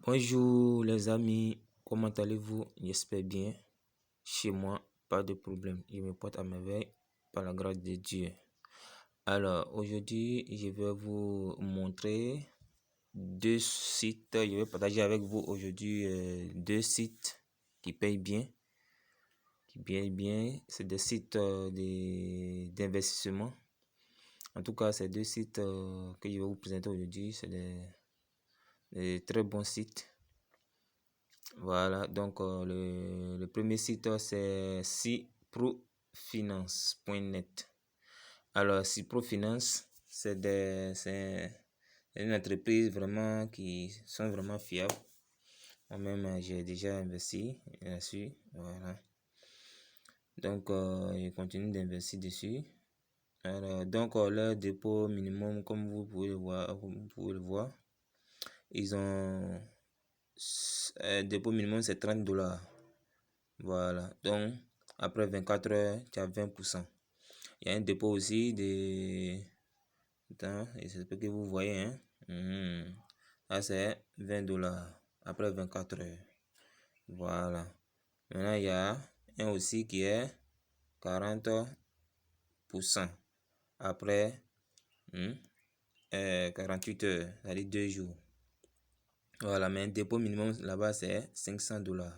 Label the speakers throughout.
Speaker 1: Bonjour les amis, comment allez-vous? J'espère bien. Chez moi, pas de problème. Je me porte à merveille par la grâce de Dieu. Alors, aujourd'hui, je vais vous montrer deux sites. Je vais partager avec vous aujourd'hui deux sites qui payent bien. C'est des sites d'investissement. En tout cas, ces deux sites que je vais vous présenter aujourd'hui, c'est des très bons sites. Voilà, donc le premier site c'est ciprofinance.net. Alors, Ciprofinance, c'est une entreprise vraiment qui sont vraiment fiables. Moi-même, j'ai déjà investi là-dessus. Voilà. Donc, je continue d'investir dessus. Alors, donc, leur dépôt minimum, comme vous pouvez le voir, ils ont dépôt minimum c'est $30. Voilà, donc après 24 heures, tu as 20%. Il y a un dépôt aussi de... Attends, j'espère que vous voyez, hein. Là, c'est $20 après 24 heures. Voilà. Maintenant, il y a un aussi qui est 40% après 48 heures, c'est-à-dire 2 jours. Voilà, mais un dépôt minimum là-bas, c'est $500.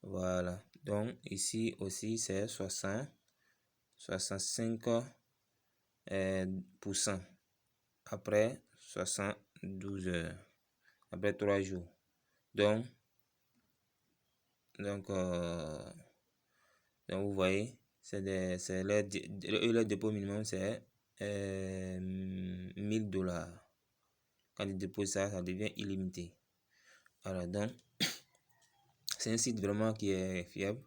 Speaker 1: Voilà, donc ici aussi, c'est 65% après 72 heures, après 3 jours. Donc vous voyez, leur dépôt minimum, c'est $1000. Quand ils déposent ça, ça devient illimité. Alors, donc, c'est un site vraiment qui est fiable,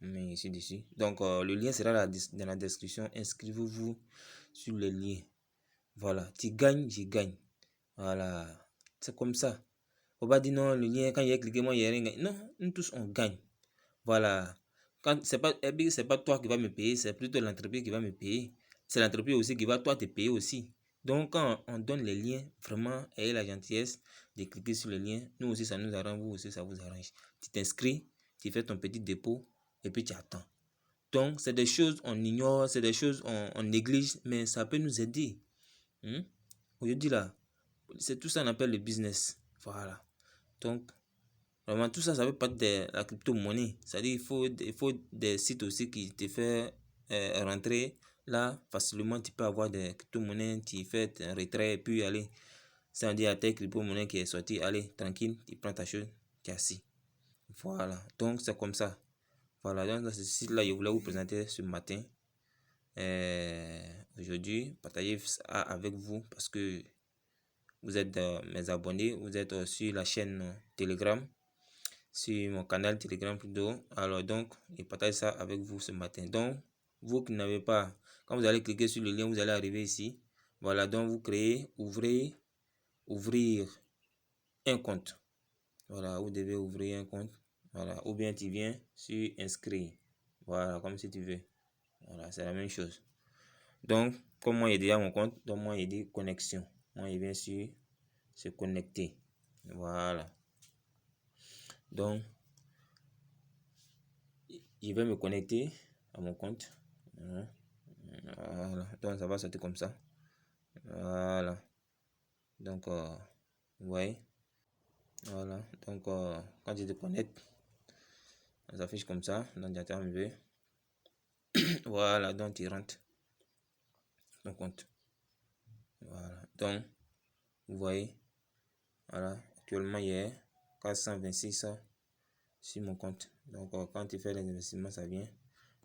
Speaker 1: mais ici dessus. Donc, le lien sera dans la description. Inscrivez-vous sur le lien. Voilà, tu gagnes, je gagne. Voilà, c'est comme ça. Faut pas dire non, le lien, quand il y a cliqué, moi, il n'y a rien. Non, nous tous, on gagne. Voilà. Quand c'est pas toi qui va me payer, c'est plutôt l'entreprise qui va me payer. C'est l'entreprise aussi qui va toi te payer aussi. Donc, quand on donne les liens, vraiment, ayez la gentillesse de cliquer sur le lien. Nous aussi, ça nous arrange, vous aussi, ça vous arrange. Tu t'inscris, tu fais ton petit dépôt et puis tu attends. Donc, c'est des choses on ignore, c'est des choses on néglige, mais ça peut nous aider. Aujourd'hui, là, c'est tout ça qu'on appelle le business. Voilà. Donc, vraiment, tout ça, ça veut pas de la crypto-monnaie. C'est-à-dire il faut des sites aussi qui te font rentrer. Là, facilement, tu peux avoir des crypto-monnaies, tu fais un retrait et puis allez. Ça on dit à ta crypto-monnaie qui est sortie, allez, tranquille, tu prends ta chose, tu es assis. Voilà, donc c'est comme ça. Voilà, donc dans ce site-là, je voulais vous présenter ce matin. Aujourd'hui, partager ça avec vous parce que vous êtes mes abonnés, vous êtes sur la chaîne Telegram, sur mon canal Telegram plutôt. Alors donc, je partage ça avec vous ce matin. Donc, vous qui n'avez pas, quand vous allez cliquer sur le lien, vous allez arriver ici. Voilà, donc vous créez, ouvrir un compte. Voilà, vous devez ouvrir un compte. Voilà, ou bien tu viens sur inscrire. Voilà, comme si tu veux. Voilà, c'est la même chose. Donc, comme moi, il y a déjà mon compte, donc moi, il y a des connexions. Moi, il vient sur se connecter. Voilà. Donc, je vais me connecter à mon compte. Voilà. Donc, ça va sortir comme ça. Voilà. Donc, vous voyez. Voilà. Donc, quand je te connecte, ça s'affiche comme ça. Donc, j'attends un peu. Voilà. Donc, tu rentres ton compte. Voilà. Donc, vous voyez. Voilà. Actuellement, il y a 426 sur mon compte. Donc, quand tu fais les investissements, ça vient.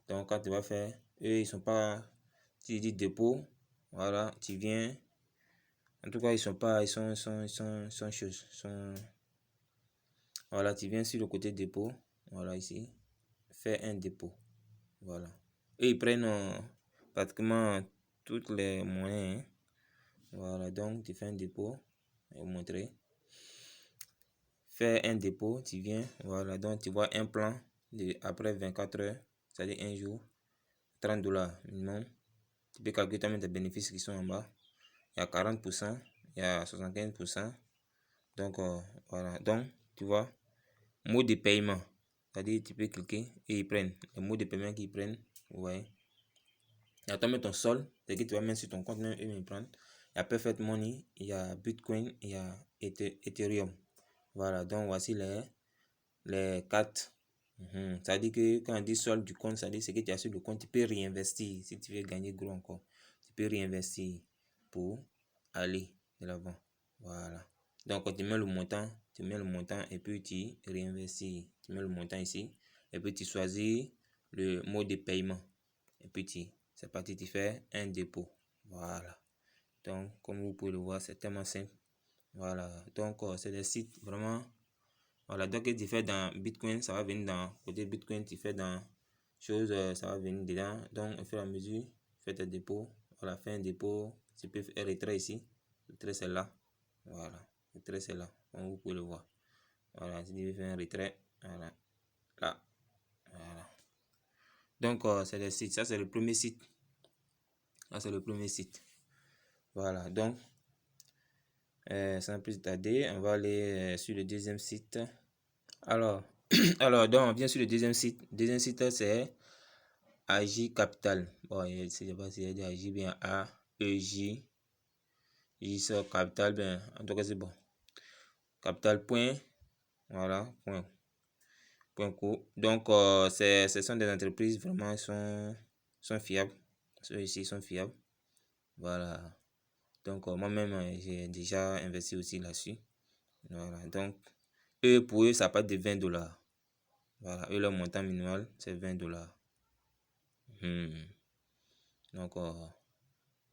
Speaker 1: Donc, quand tu vas faire, eux, ils sont pas, tu dis dépôt, voilà, tu viens. En tout cas, ils sont pas, ils sont choses. Voilà, tu viens sur le côté dépôt, voilà, ici, fais un dépôt. Voilà. Et ils prennent pratiquement toutes les moyens. Voilà, donc tu fais un dépôt, je vais vous montrer. Fais un dépôt, tu viens, voilà, donc tu vois un plan de après 24 heures, c'est-à-dire un jour, $30 minimum. Tu peux calculer también tes bénéfices qui sont en bas. Il y a 40%, il y a 75%. Donc, Voilà, donc, tu vois, mot de paiement. C'est-à-dire, tu peux cliquer et ils prennent. Les mots de paiement qu'ils prennent, ouais. Il y a toi mettre ton sol, c'est que tu vas mettre sur ton compte, même ils prennent. Il y a Perfect Money, il y a Bitcoin, il y a Ethereum. Voilà, donc voici les quatre. Ça veut dire que quand on dit solde du compte, ça veut dire c'est que tu as sur le compte, tu peux réinvestir. Si tu veux gagner gros encore, tu peux réinvestir pour aller de l'avant. Voilà. Donc, quand tu mets le montant et puis tu réinvestis. Tu mets le montant ici et puis tu choisis le mode de paiement. Et puis c'est parti, tu fais un dépôt. Voilà. Donc, comme vous pouvez le voir, c'est tellement simple. Voilà. Donc, c'est des sites vraiment. Voilà. Donc, tu fais dans Bitcoin, ça va venir dans côté Bitcoin, tu fais dans chose, ça va venir dedans. Donc, au fur et à mesure, fais tes dépôts. Voilà, fais un dépôt. Tu peux faire retrait ici. Retrait, c'est là. Voilà. Retrait, c'est là. Comme vous pouvez le voir. Voilà. Si tu veux faire un retrait, voilà. Là. Voilà. Donc, c'est des sites. Ça, c'est le premier site. Ça, c'est le premier site. Voilà. Donc, sans plus tarder, on va aller sur le deuxième site. Alors, donc, on vient sur le deuxième site. Le deuxième site, c'est AJ Capital. Bon, je ne sais pas si c'est AJ bien A-E-J. J sur Capital, bien, en tout cas, c'est bon. Capital point, voilà, point co. Donc, ce sont des entreprises vraiment sont fiables. Ceux ici sont fiables. Voilà. Donc, moi-même, j'ai déjà investi aussi là-dessus. Voilà. Donc, pour eux, ça part de 20 $. Voilà. Eux, leur montant minimal, c'est 20 $. Donc,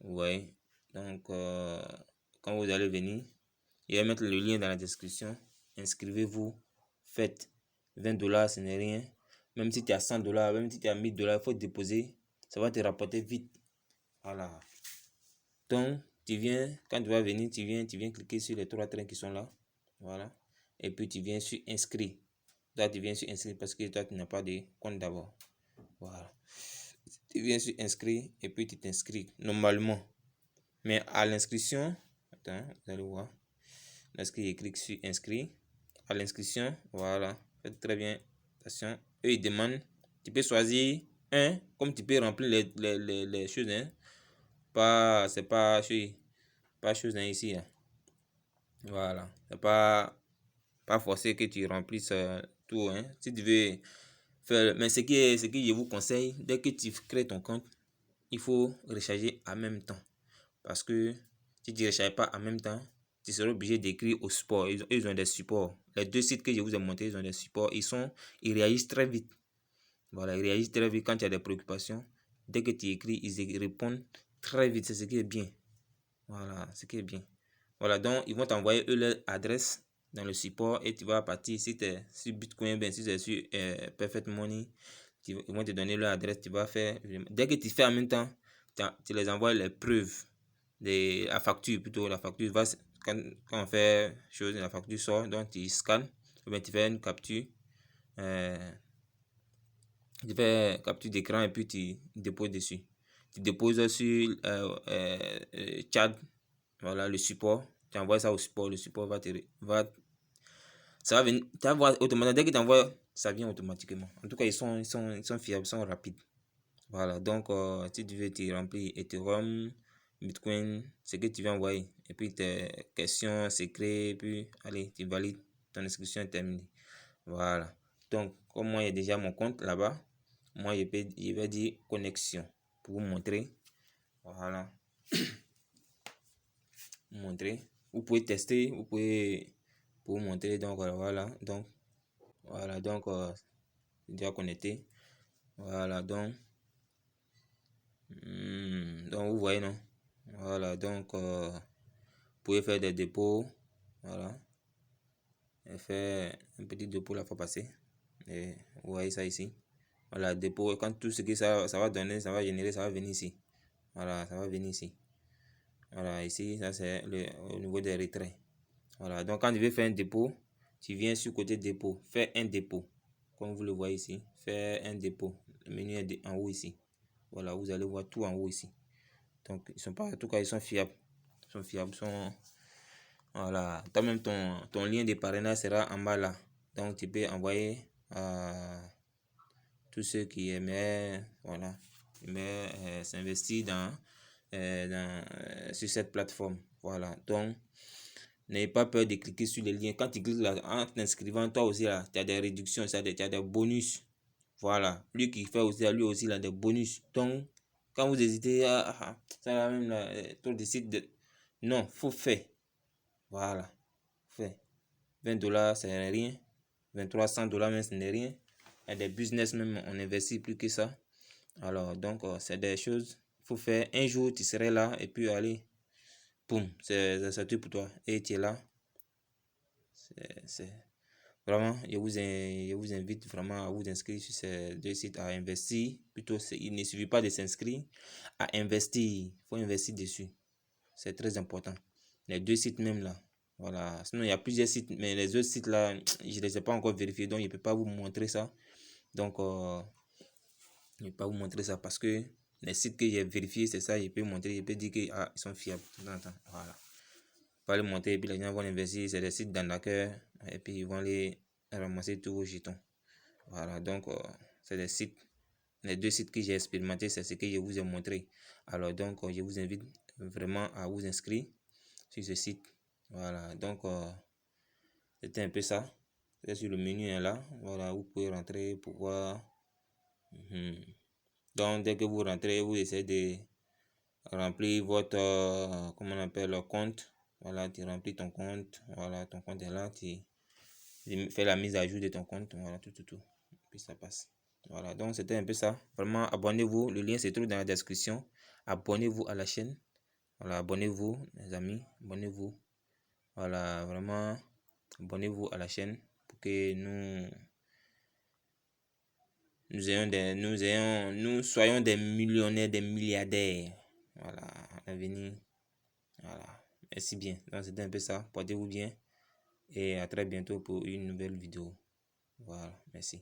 Speaker 1: ouais. Donc, quand vous allez venir, je vais mettre le lien dans la description. Inscrivez-vous. Faites 20 $, ce n'est rien. Même si tu as 100 $, même si tu as 1000 $, il faut déposer. Ça va te rapporter vite. Voilà. Donc, quand tu vas venir, tu viens cliquer sur les trois trains qui sont là. Voilà. Et puis, tu viens sur inscrire. Là, tu viens sur inscrire parce que toi, tu n'as pas de compte d'abord. Voilà. Tu viens sur inscrire et puis tu t'inscris normalement. Mais à l'inscription, attends, vous allez voir. Lorsque je clique sur inscrire, à l'inscription, voilà. Faites très bien. Attention. Eux, ils demandent. Tu peux choisir un, comme tu peux remplir les choses. Hein. C'est pas chose ici. Hein. Voilà. C'est pas forcé que tu remplisses tout. Hein. Si tu veux faire. Mais ce que je vous conseille, dès que tu crées ton compte, il faut recharger en même temps. Parce que si tu ne recharges pas en même temps, tu seras obligé d'écrire au support. Ils ont des supports. Les deux sites que je vous ai montrés, ils ont des supports. Ils réagissent très vite. Voilà, ils réagissent très vite quand il y a des préoccupations. Dès que tu écris, ils répondent très vite. C'est ce qui est bien. Voilà, ce qui est bien. Voilà, donc ils vont t'envoyer eux leur adresse dans le support et tu vas partir. Si tu es sur Bitcoin, bien si tu es sur Perfect Money, ils vont te donner leur adresse. Tu vas faire. Dès que tu fais en même temps, tu les envoies les preuves. La facture plutôt. La facture va. Quand on fait chose, la facture sort. Donc tu scannes. Ou bien tu fais une capture. Tu fais capture d'écran et puis tu déposes dessus. Tu déposes sur chat. Voilà le support. Tu envoies ça au support. Le support ça va venir. Tu vas voir automatiquement. Dès que tu envoies, ça vient automatiquement. En tout cas, ils sont fiables, ils sont rapides. Voilà. Donc, si tu veux, tu remplis Ethereum, Bitcoin, ce que tu veux envoyer. Et puis tes questions, secrets. Et puis, allez, tu valides. Ton inscription est terminée. Voilà. Donc, comme moi, il y a déjà mon compte là-bas. Moi, je vais dire connexion pour vous montrer. Voilà. Montrer. Vous pouvez tester, vous pouvez pour vous montrer. Donc voilà. Donc déjà connecté. Voilà donc vous voyez non. Voilà donc vous pouvez faire des dépôts. Voilà. Et faire un petit dépôt la fois passée. Et vous voyez ça ici. Voilà dépôt. Quand tout ce que ça va donner, ça va générer, ça va venir ici. Voilà, ça va venir ici. Voilà, ici, ça c'est au niveau des retraits. Voilà, donc quand tu veux faire un dépôt, tu viens sur côté dépôt, faire un dépôt. Comme vous le voyez ici, faire un dépôt. Le menu est en haut ici. Voilà, vous allez voir tout en haut ici. Donc, ils sont pas, en tout cas, ils sont fiables. Ils sont fiables, Voilà, toi-même, ton lien de parrainage sera en bas là. Donc, tu peux envoyer à tous ceux qui aimeraient, voilà, s'investir sur cette plateforme. Voilà, donc, n'ayez pas peur de cliquer sur les liens. Quand tu cliques là, en t'inscrivant, toi aussi, là, tu as des réductions, tu as des bonus. Voilà, lui qui fait aussi, lui aussi, il a des bonus. Donc, quand vous hésitez, ça là même, là, trop de sites de... Non, faut faire. Voilà, fait. 20 $, c'est rien. 2300 $, même, ce n'est rien. Il y a des business, même, on investit plus que ça. Alors, donc, c'est des choses, faut faire. Un jour, tu serais là, et puis, allez, boum, c'est tout pour toi. Et tu es là. C'est vraiment, je vous invite vraiment à vous inscrire sur ces deux sites, à investir. Plutôt, il ne suffit pas de s'inscrire, à investir. Il faut investir dessus. C'est très important. Les deux sites même là. Voilà. Sinon, il y a plusieurs sites, mais les autres sites là, je ne les ai pas encore vérifiés, donc je ne peux pas vous montrer ça. Donc, je ne vais pas vous montrer ça parce que les sites que j'ai vérifiés, c'est ça, je peux montrer, je peux dire qu'ils sont fiables. Voilà. Pas les monter et puis les gens vont investir, c'est des sites d'arnaqueurs et puis ils vont les ramasser tous vos jetons. Voilà, donc c'est des sites, les deux sites que j'ai expérimenté, c'est ce que je vous ai montré. Alors donc je vous invite vraiment à vous inscrire sur ce site. Voilà, donc c'était un peu ça. C'est sur le menu est là. Voilà, vous pouvez rentrer pour voir. Donc dès que vous rentrez, vous essayez de remplir votre comment on appelle le compte. Voilà, tu remplis ton compte. Voilà, ton compte est là. Tu fais la mise à jour de ton compte. Voilà, tout. Puis ça passe. Voilà, donc c'était un peu ça. Vraiment, abonnez-vous. Le lien se trouve dans la description. Abonnez-vous à la chaîne. Voilà, abonnez-vous, les amis. Abonnez-vous. Voilà, vraiment, abonnez-vous à la chaîne pour que nous soyons des millionnaires, des milliardaires. Voilà, à l'avenir. Voilà, merci bien. Donc, c'était un peu ça. Portez-vous bien et à très bientôt pour une nouvelle vidéo. Voilà, merci.